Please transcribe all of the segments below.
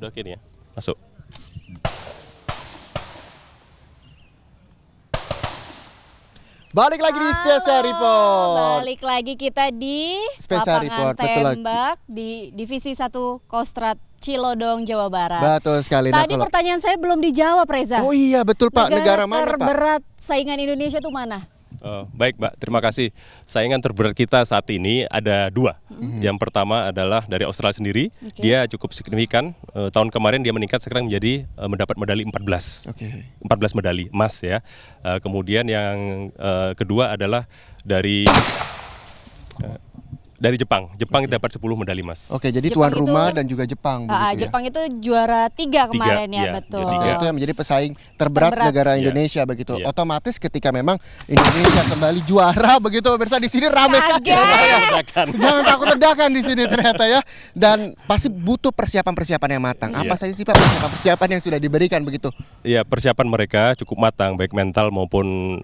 Udah oke nih ya. Masuk. Balik lagi di Special Report. Balik lagi kita di Special lapangan Report, betul tembak di Divisi 1 Kostrad Cilodong, Jawa Barat. Betul sekali. Tadi pertanyaan saya belum dijawab, Reza. Oh iya betul Pak, negara mana Pak? terberat saingan Indonesia itu mana? Baik Mbak, terima kasih. Saingan terberat kita saat ini ada dua. Yang pertama adalah dari Australia sendiri. Dia cukup signifikan. Tahun kemarin dia meningkat, sekarang menjadi mendapat medali 14. 14 medali emas ya. Kemudian yang kedua adalah dari Jepang. Jepang dapat 10 medali emas. Oke, jadi Jepang tuan rumah itu, dan juga Jepang begitu ya. Jepang itu juara 3 kemarin ya, iya, betul. juara 3. Itu yang menjadi pesaing terberat negara Indonesia begitu. Iya. Otomatis ketika memang Indonesia kembali juara begitu pemirsa, di sini ramai sekali. Jangan takut ledakan di sini ternyata ya. Dan pasti butuh persiapan-persiapan yang matang. Apa saja sih Pak persiapan yang sudah diberikan begitu? Iya, persiapan mereka cukup matang, baik mental maupun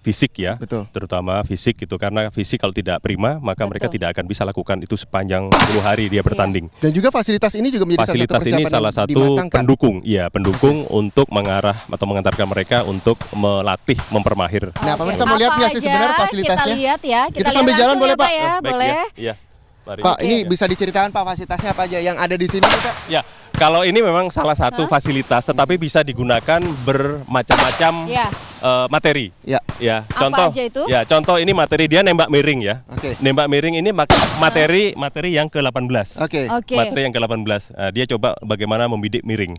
fisik ya. Betul. Terutama fisik gitu, karena fisik kalau tidak prima maka mereka tidak akan bisa lakukan itu sepanjang 10 hari dia bertanding. Dan juga fasilitas ini juga menjadi Fasilitas salah satu ini persiapan salah yang satu dimatangkan. pendukung, iya pendukung untuk mengarah atau mengantarkan mereka untuk melatih, mempermahir. Nah, pemirsa mau lihat nggak sih sebenarnya fasilitasnya? Kita lihat ya, Kita sambil lihat jalan langsung boleh, ya, Pak ya, Baik, boleh. Iya. Mari. Pak, ini bisa diceritakan Pak fasilitasnya apa aja yang ada di sini Pak? Ya, kalau ini memang salah satu fasilitas, tetapi bisa digunakan bermacam-macam materi. Ya. Ya, Apa contoh. aja itu? Ya, contoh ini materi dia nembak miring ya. Oke. Nembak miring ini materi yang ke-18. Oke. Materi yang ke-18. Dia coba bagaimana membidik miring.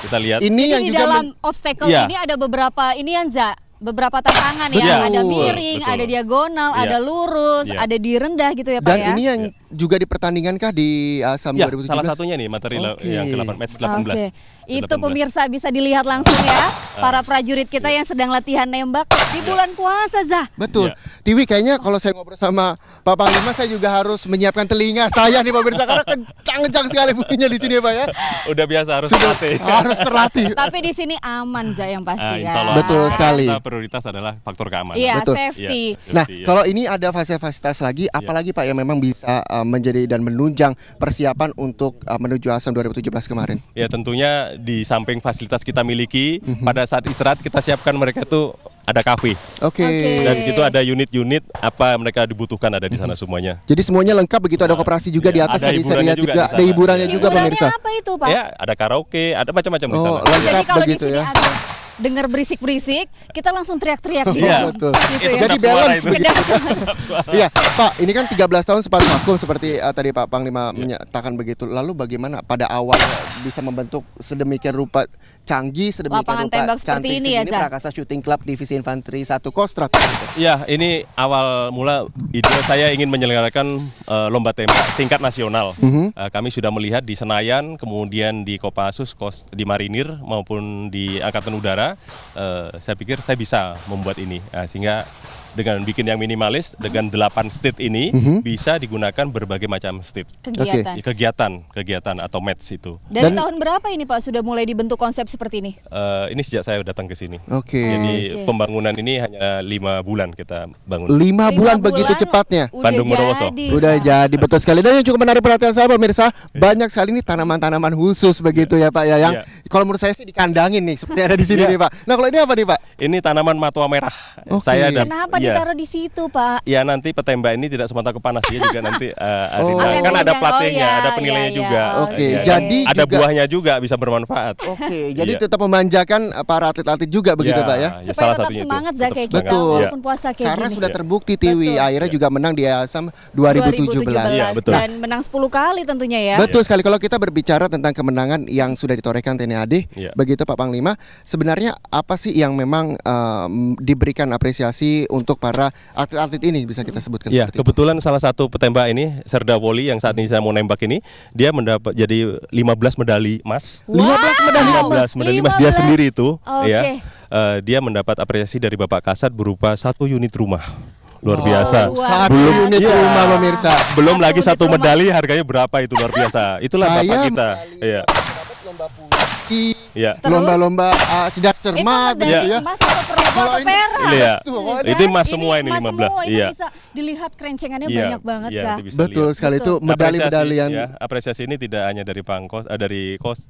Kita lihat. Ini yang Di juga dalam obstacle Iya. ini ada beberapa ini Anza. Beberapa tantangan ya, Betul. ada miring, Betul. ada diagonal, Iya. ada lurus, Iya. ada di rendah gitu ya Pak dan ya. ini yang juga dipertandingankah di ASAM Ya, 2017? salah satunya nih materi yang ke-18 match 18. Oke. Itu 18. pemirsa bisa dilihat langsung ya, para prajurit kita yang sedang latihan nembak di bulan puasa, Zah. Betul. Ya. Tiwi, kayaknya kalau saya ngobrol sama Pak Panglima saya juga harus menyiapkan telinga saya nih pemirsa karena kencang-kencang sekali bunyinya di sini ya Pak ya. Udah biasa harus terlatih. Harus terlatih. Tapi di sini aman, Zah, yang pasti Insya Allah. ya. Betul sekali. Kita prioritas adalah faktor keamanan. Iya, Betul. safety. Iya. Nah, Iya. kalau ini ada fasilitas lagi, apalagi Pak yang memang bisa menjadi dan menunjang persiapan untuk menuju ASAM 2017 kemarin? Ya, tentunya di samping fasilitas kita miliki, pada saat istirahat kita siapkan mereka itu ada kafe. Oke. Dan gitu ada unit-unit apa mereka dibutuhkan ada di sana semuanya. Jadi semuanya lengkap begitu, ada koperasi juga di atas Ada yang bisa hiburannya dilihat juga juga, di sana. ada hiburannya Iya. juga Hiburannya pemirsa. apa itu, Pak? Ya, ada karaoke, ada macam-macam di sana. lengkap Jadi kalau di begitu sini ya. ada dengar berisik-berisik, kita langsung teriak-teriak gitu. Iya. Betul. Gitu Itu ya. Jadi kedap suara balance itu. begitu. Iya, Pak, ini kan 13 tahun sempat vakum seperti tadi Pak Panglima menyatakan begitu. Lalu bagaimana pada awal bisa membentuk sedemikian rupa canggih, sedemikian Lapangan rupa tembak seperti cantik ini ya, segini Zah? Prakasa Shooting Club Divisi Infanteri 1 Kostrad. Ya, ini awal mula ide saya ingin menyelenggarakan lomba tembak tingkat nasional. Kami sudah melihat di Senayan, kemudian di Kopassus, di Marinir maupun di Angkatan Udara. Saya pikir saya bisa membuat ini, sehingga dengan bikin yang minimalis dengan 8 state ini bisa digunakan berbagai macam state kegiatan atau match itu. Dari tahun berapa ini Pak sudah mulai dibentuk konsep seperti ini? Ini sejak saya datang ke sini. Oke. Jadi pembangunan ini hanya 5 bulan kita bangun. 5 bulan begitu cepatnya. Bandung Bondowoso. Udah jadi, betul sekali. Dan yang cukup menarik perhatian saya pemirsa, banyak sekali ini tanaman-tanaman khusus begitu ya Pak ya, yang kalau menurut saya sih dikandangin nih seperti ada di sini nih Pak. Nah, kalau ini apa nih Pak? Ini tanaman matua merah. Oke. Kenapa ditaruh di situ Pak? Ya, nanti petembak ini tidak semata kepanas, dia juga nanti Ada kan ada penunjang. pelatihnya, Oh, iya, ada penilainya iya, juga. iya. Oke, Ya, jadi ada juga- buahnya juga bisa bermanfaat. Oke, jadi Iya. tetap memanjakan para atlet-atlet juga begitu Ya, Pak ya. Supaya salah tetap satunya itu. semangat Zah Tetap kayak semangat. kita Betul. walaupun puasa kayak Karena gini. sudah terbukti Tiwi Betul. akhirnya juga menang di ASAM 2017. Iya, betul. Dan menang 10 kali tentunya ya. Betul sekali. Kalau kita berbicara tentang kemenangan yang sudah ditorehkan TNI AD, Iya. begitu Pak Panglima, sebenarnya apa sih yang memang diberikan apresiasi untuk para atlet-atlet ini, bisa kita sebutkan Ya, seperti itu? kebetulan salah satu petembak ini, Serda Woli yang saat ini saya mau nembak ini, dia mendapat jadi 15 medali emas. 15 medali emas. 15 medali emas dia sendiri itu, Oke. ya. Dia mendapat apresiasi dari Bapak Kasat berupa 1 unit rumah. Luar biasa. luar Satu biasa. unit Iya. rumah pemirsa. Belum Satu lagi unit 1 rumah. medali harganya berapa itu, luar biasa. Itulah Saya Bapak kita. Iya. Lomba putih, Iya. Lomba-lomba sejak cermat itu gitu ya. emas atau perunggu atau perak. Iya. Betul. Ini emas semua ini emas 15. semua, itu Iya. bisa dilihat kerencengannya Iya, banyak banget iya, Sah. itu bisa Betul lihat. sekali itu Betul. medali-medali yang Apresiasi ini tidak hanya dari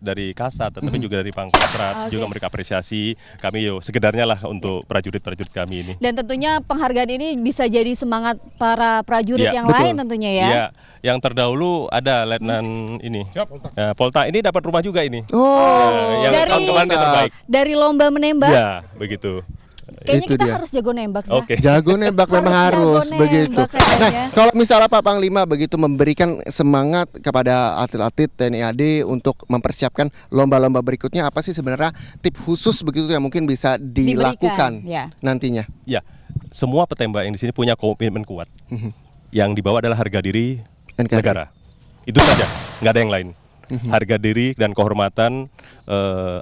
dari Kasat, tetapi juga dari Pangkostrat. Oke. Juga mereka apresiasi kami sekedarnya lah untuk prajurit-prajurit kami ini. Dan tentunya penghargaan ini bisa jadi semangat para prajurit Iya, yang betul. lain tentunya ya. Iya, yang terdahulu ada Letnan ini, Polta ini dapat rumah juga ini. Oh, yang Dari- tahun kemarin dia terbaik. Dari lomba menembak, Ya, begitu. kayaknya Itu kita dia. harus jago nembak Sah. Oke. jago nembak memang harus jago begitu. nembak kayaknya. Nah, kalau misalnya Pak Panglima begitu memberikan semangat kepada atlet-atlet TNI AD untuk mempersiapkan lomba-lomba berikutnya, apa sih sebenarnya tip khusus begitu yang mungkin bisa dilakukan ya. nantinya? Ya, semua petembak yang di sini punya komitmen kuat. Yang dibawa adalah harga diri NKRI. negara. Itu saja, nggak ada yang lain. Harga diri dan kehormatan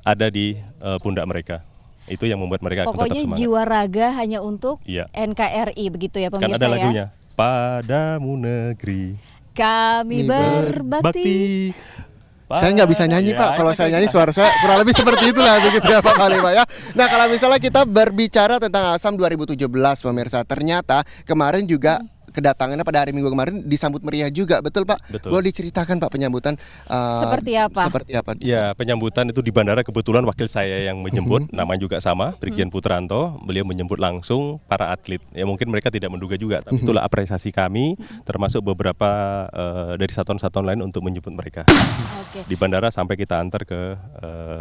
ada di pundak mereka. Itu yang membuat mereka akan tetap Pokoknya semangat. jiwa raga hanya untuk Iya. NKRI begitu ya Kan pemirsa ada ya. lagunya. Padamu negeri Kami berbakti. Saya nggak bisa nyanyi Ya, Pak, kalau itu saya kayak nyanyi suara saya kurang lebih seperti itulah begitu ya Pak Panglima ya. Nah kalau misalnya kita berbicara tentang ASAM 2017 pemirsa, ternyata kemarin juga kedatangannya pada hari Minggu kemarin disambut meriah juga, betul Pak? Betul. Boleh diceritakan Pak penyambutan Seperti apa? Seperti apa? Ya, penyambutan itu di bandara kebetulan wakil saya yang menjemput, namanya juga sama, Brigjen Putranto. Beliau menjemput langsung para atlet. Ya mungkin mereka tidak menduga juga, tapi itulah apresiasi kami, termasuk beberapa dari satuan-satuan lain untuk menjemput mereka Oke. di bandara sampai kita antar ke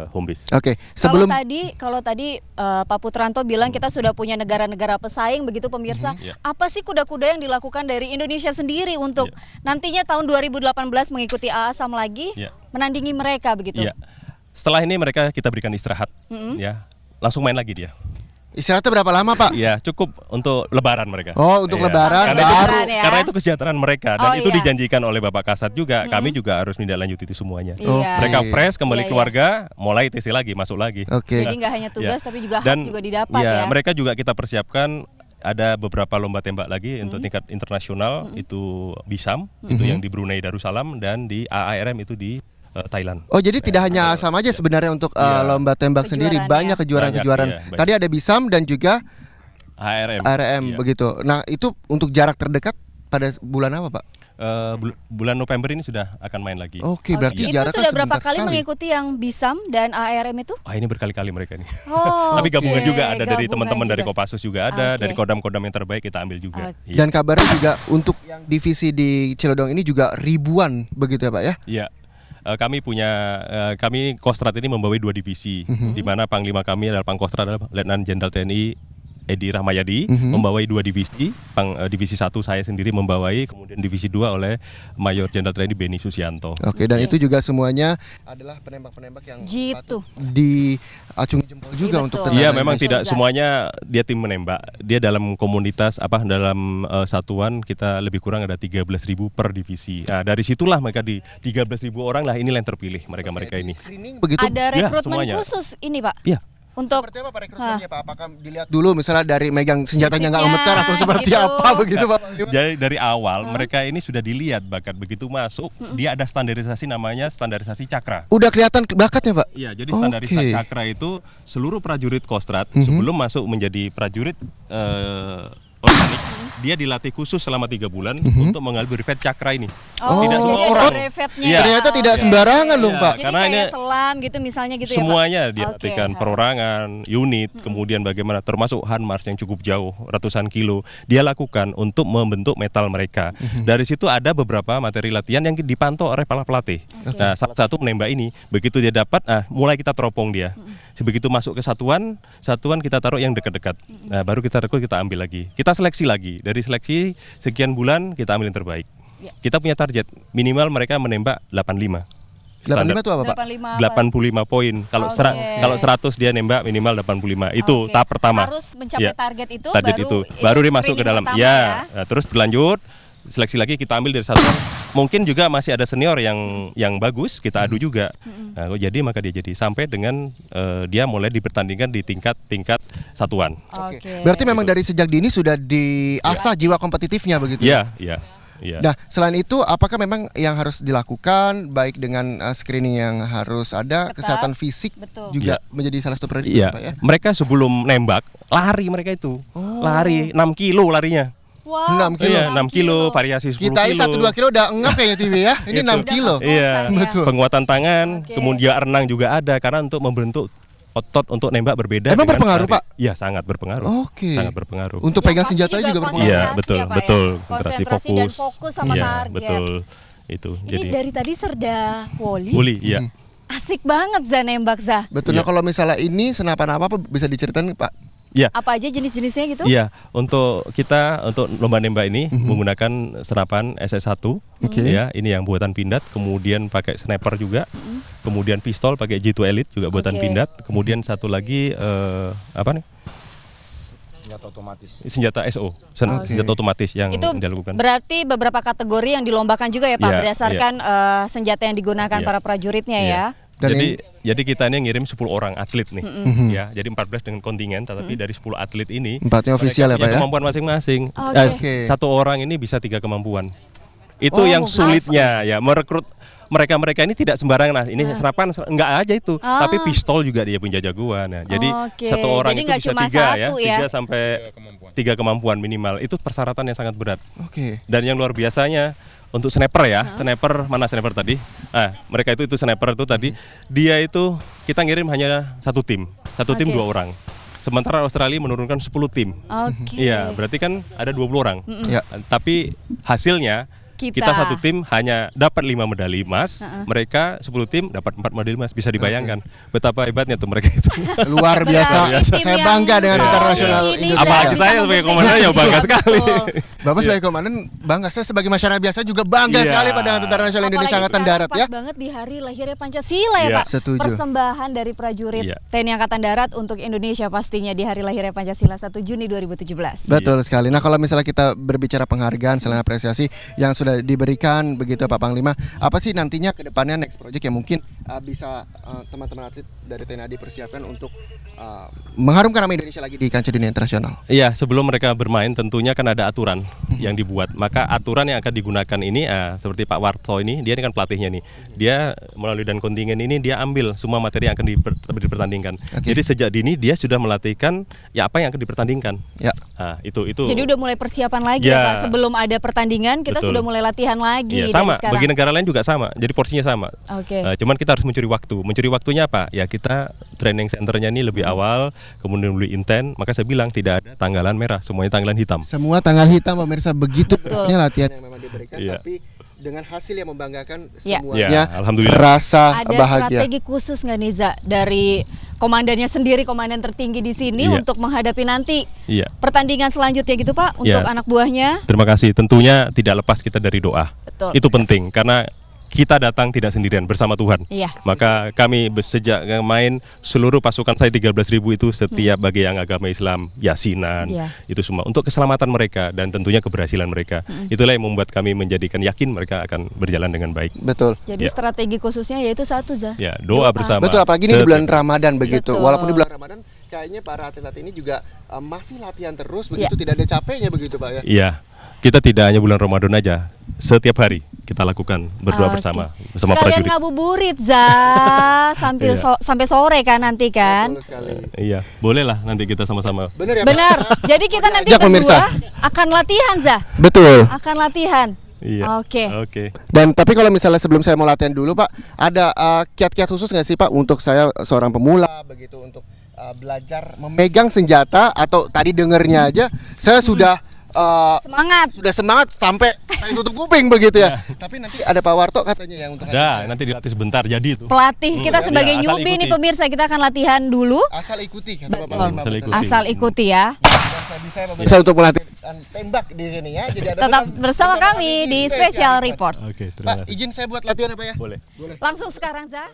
home base. Oke, sebelum Kalau tadi Pak Putranto bilang kita sudah punya negara-negara pesaing begitu pemirsa. Iya. Apa sih kuda-kuda yang dilakukan dari Indonesia sendiri untuk nantinya tahun 2018 mengikuti ASAM lagi Iya. menandingi mereka begitu? Iya. Setelah ini mereka kita berikan istirahat, ya, langsung main lagi dia. istirahatnya berapa lama Pak? Ya, cukup untuk lebaran mereka. Oh, untuk Iya. lebaran Karena itu, baru. Ya. karena itu kesejahteraan mereka dan Oh, itu iya. dijanjikan oleh Bapak Kasat juga. Kami juga harus menindaklanjuti itu semuanya. Iya. Mereka fresh kembali Iya, iya. keluarga, mulai TC lagi, masuk lagi. Oke. Jadi nggak hanya tugas Ya. tapi juga Dan, hak juga didapat ya, ya. mereka juga kita persiapkan ada beberapa lomba tembak lagi untuk tingkat internasional, itu BISAM, itu yang di Brunei Darussalam, dan di AARM itu di Thailand. Oh jadi tidak hanya sama aja sebenarnya untuk Iya. lomba tembak sendiri, Kejuaraan banyak ya. kejuaraan-kejuaraan. Banyak, iya, banyak. Tadi ada BISAM dan juga AARM. ARM Iya. begitu. Nah itu untuk jarak terdekat pada bulan apa Pak? Bulan November ini sudah akan main lagi. Oke, berarti Itu jaraknya sudah berapa sebentar kali sekali. mengikuti yang BISAM dan ARM itu? Wah, ini berkali-kali mereka nih. Oh, Tapi gabungan oke, juga ada dari gabungan teman-teman dari juga. Kopassus juga ada, Oke. dari kodam-kodam yang terbaik kita ambil juga. Oke. Iya. Dan kabarnya juga untuk yang divisi di Ciledug ini juga ribuan begitu ya Pak ya? Iya. Kami Kostrat ini membawahi 2 divisi, di mana Panglima kami adalah Pangkostrat adalah Letnan Jenderal TNI Edi Rahmayadi, membawahi 2 divisi. Divisi 1 saya sendiri membawahi, kemudian divisi 2 oleh Mayor Jenderal TNI Beni Susianto. Oke, dan itu juga semuanya adalah penembak-penembak yang Jitu. patut diacungi jempol juga Iya, untuk betul. tenaga Iya, Betul, memang betul. tidak Zat. semuanya dia tim menembak. Dia dalam komunitas dalam satuan kita lebih kurang ada 13.000 per divisi. Nah, dari situlah mereka di 13.000 orang lah inilah yang terpilih mereka-mereka ini. Screening begitu. Ada Ya, rekrutmen semuanya. khusus ini Pak Iya. untuk Seperti apa Pak rekrutmennya Pak? Apakah dilihat dulu misalnya dari megang senjatanya nggak Fisiknya, gemetar atau seperti gitu. apa begitu Pak? Jadi dari awal mereka ini sudah dilihat bakat, begitu masuk dia ada standarisasi namanya standarisasi cakra. Udah kelihatan bakatnya Pak? Iya, jadi standarisasi Oke. cakra itu seluruh prajurit Kostrat sebelum masuk menjadi prajurit organik, dia dilatih khusus selama 3 bulan untuk mengambil brevet cakra ini. Oh, Tidak semua jadi orang. ada brevetnya. Iya. Ternyata tidak Oke. sembarangan dong Iya. Pak. Jadi Karena kayak ini selam gitu misalnya gitu semuanya ya Pak? dilatihkan, Oke. perorangan, unit, kemudian bagaimana termasuk Hanmars yang cukup jauh, ratusan kilo, dia lakukan untuk membentuk metal mereka. Dari situ ada beberapa materi latihan yang dipantau oleh para pelatih. Nah, salah satu menembak ini, begitu dia dapat, mulai kita teropong dia. Begitu masuk ke satuan kita taruh yang dekat-dekat. Nah, baru kita rekrut, kita ambil lagi. Kita seleksi lagi. Dari seleksi sekian bulan kita ambil yang terbaik. Ya. Kita punya target minimal mereka menembak 85. 85 itu apa Pak? 85 apa? 85 poin. Kalau Oke. kalau 100 dia nembak minimal 85. Itu Oke. tahap pertama. Harus mencapai Ya. target itu Target baru itu baru dia masuk ke screening dalam. pertama Ya. Nah, terus berlanjut seleksi lagi kita ambil dari satuan. Mungkin juga masih ada senior yang bagus, kita adu juga. Nah, jadi maka dia jadi sampai dengan dia mulai dipertandingkan di tingkat satuan. Oke. Berarti memang dari sejak dini sudah diasah jiwa kompetitifnya begitu. Iya, iya. Iya. Nah, selain itu apakah memang yang harus dilakukan baik dengan screening yang harus ada, Ketat. kesehatan fisik Betul. juga menjadi salah satu prioritas Iya, Pak ya? mereka sebelum nembak lari mereka itu. Lari 6 kilo larinya. Wow, 6 kilo. Iya, 6 kilo, variasi 10 Kita ini kilo. 1-2 kilo udah ngap kayaknya TV ya. Ini 6 kilo. Iya, Betul. penguatan tangan, Oke. kemudian renang juga ada karena untuk membentuk otot untuk nembak berbeda. Emang dengan berpengaruh, lari. Pak? Iya, sangat berpengaruh. Oke. Sangat berpengaruh. Untuk Yang pegang pasti senjata juga berpengaruh. Iya, konsentrasi betul, ya, Pak, betul. ya? Konsentrasi Konsentrasi dan fokus. fokus sama Iya, target. betul. Itu. Ini Jadi dari tadi Serda Woli. Uli, iya. Asik banget Za nembak Za. Betul. Nah, Iya. kalau misalnya ini senapan apa bisa diceritain Pak? Iya. Apa aja jenis-jenisnya gitu? Iya, untuk kita untuk lomba nembak ini menggunakan senapan SS1. Oke. Ya, ini yang buatan Pindad, kemudian pakai sniper juga. Kemudian pistol pakai G2 Elite juga buatan Oke. Pindad. Kemudian satu lagi apa nih? Senjata SO, senjata otomatis yang Itu dilakukan. berarti beberapa kategori yang dilombakan juga ya Pak, Iya, berdasarkan senjata yang digunakan Iya. para prajuritnya Iya. ya. Dan Jadi kita ini ngirim 10 orang atlet nih, ya. Jadi 14 dengan kontingen, tetapi dari 10 atlet ini Empatnya ofisial ya, mereka Pak punya ya? kemampuan masing-masing. Oke. Oke. Satu orang ini bisa 3 kemampuan. Itu Oh, yang sulitnya ya, merekrut mereka ini tidak sembarangan. Nah, ini senapan enggak aja itu, tapi pistol juga dia punya jagoan. Nah, jadi Oke. satu orang Jadi itu nggak bisa cuma 3 satu ya? 3 sampai 3 kemampuan minimal. Itu persyaratan yang sangat berat. Oke. Dan yang luar biasanya untuk sniper ya, sniper mana sniper tadi? Mereka itu sniper itu tadi, dia itu kita ngirim hanya satu tim Oke. 2 orang. Sementara Australia menurunkan 10 tim. Oke. Iya, berarti kan ada 20 orang. Ya. Tapi hasilnya Kita. kita satu tim hanya dapat 5 medali emas, mereka 10 tim dapat 4 medali emas. Bisa dibayangkan betapa hebatnya tuh mereka itu. Luar biasa. Berarti tim Saya yang bangga dengan solid internasional ini, Indonesia. Apalagi bisa saya sebagai membuktikan. komandan ya bangga sekali. Betul. Bapak sebagai komandan bangga, saya sebagai masyarakat biasa juga bangga Iya. sekali pada Tentara Nasional Indonesia Apalagi Angkatan sekarang Darat pas ya. banget di hari lahirnya Pancasila ya Iya. Pak. Setuju. Persembahan dari prajurit Iya. TNI Angkatan Darat untuk Indonesia pastinya di hari lahirnya Pancasila 1 Juni 2017. Betul sekali. Nah, kalau misalnya kita berbicara penghargaan selain apresiasi yang sudah diberikan begitu Pak Panglima, apa sih nantinya ke depannya next project yang mungkin bisa teman-teman atlet dari TNI AD persiapkan untuk mengharumkan nama Indonesia lagi di kancah dunia internasional? Iya, sebelum mereka bermain tentunya kan ada aturan yang dibuat. Maka aturan yang akan digunakan ini seperti Pak Warto ini, dia kan pelatihnya nih. Dia melalui dan kontingen ini dia ambil semua materi yang akan dipertandingkan. Oke. Jadi sejak dini dia sudah melatihkan ya apa yang akan dipertandingkan. Ya. Nah, itu. Jadi udah mulai persiapan lagi Ya. ya Pak. Sebelum ada pertandingan kita Betul. sudah mulai latihan lagi Iya, dari sama. sekarang. Bagi negara lain juga sama. Jadi porsinya sama. Oke. Cuman kita harus mencuri waktu. Mencuri waktunya apa? Ya kita training centernya ini lebih awal, kemudian lebih intens. Maka saya bilang tidak ada tanggalan merah, semuanya tanggalan hitam. Semua tanggal hitam pemirsa, begitu beratnya latihan yang memang diberikan, Iya. tapi dengan hasil yang membanggakan Ya. semuanya. Ya, alhamdulillah. Rasa Ada bahagia. strategi khusus nggak nih Za dari komandannya sendiri, komandan tertinggi di sini Iya. untuk menghadapi nanti Iya. pertandingan selanjutnya gitu Pak untuk Iya. anak buahnya? Terima kasih. Tentunya tidak lepas kita dari doa. Betul. Itu penting karena kita datang tidak sendirian, bersama Tuhan. Iya. Maka kami sejak main seluruh pasukan saya 13.000 itu setiap bagi yang agama Islam, yasinan, Iya. itu semua untuk keselamatan mereka dan tentunya keberhasilan mereka. Itulah yang membuat kami menjadikan yakin mereka akan berjalan dengan baik. Betul. Jadi Ya. strategi khususnya yaitu satu Za. Ya, doa bersama. Betul, apalagi ini di bulan Ramadan begitu. Betul. Walaupun di bulan Ramadan kayaknya para atlet ini juga masih latihan terus begitu, Iya. tidak ada capeknya begitu Pak ya. Iya. Kita tidak hanya bulan Ramadan aja. Setiap hari kita lakukan berdoa Oke. bersama Sekalian prajurit. ngabuburit Za sambil Iya. sampai sore kan nanti kan. Betul sekali. Iya, bolehlah nanti kita sama-sama. Benar ya Pak? Benar. Jadi kita nanti Ajak pemirsa. berdua akan latihan Za. Betul. Akan latihan. Iya. Oke. Oke. Dan tapi kalau misalnya sebelum saya mau latihan dulu Pak, ada kiat-kiat khusus nggak sih Pak untuk saya seorang pemula begitu untuk belajar memegang senjata, atau tadi dengernya aja saya sudah Semangat. sampai saya tutup kuping begitu ya. Tapi nanti ada Pak Warto katanya yang untuk Ada, nanti dilatih sebentar jadi itu. Pelatih kita sebagai Iya, asal newbie nih ikuti. pemirsa, kita akan latihan dulu. asal ikuti kata Bapak Betul. Panglima. Asal Betul. ikuti. Asal ikuti ya. Bisa untuk melatih tembak di sini ya. Jadi ada Tetap bersama kami di Special Report. Oke, terima Pak, kasih. izin saya buat latihan apa ya? Boleh. Langsung sekarang Za.